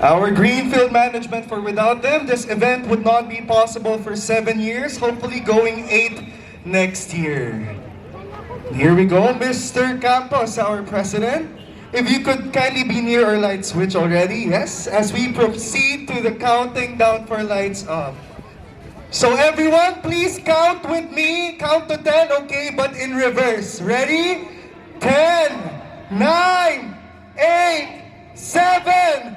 Our Greenfield management, for without them, this event would not be possible for 7 years, hopefully going 8 next year. Here we go, Mr. Campos, our president. If you could kindly be near our light switch already, yes, as we proceed to the counting down for lights off. So everyone, please count with me. Count to 10, okay, but in reverse. Ready? 10, 9, 8, 7,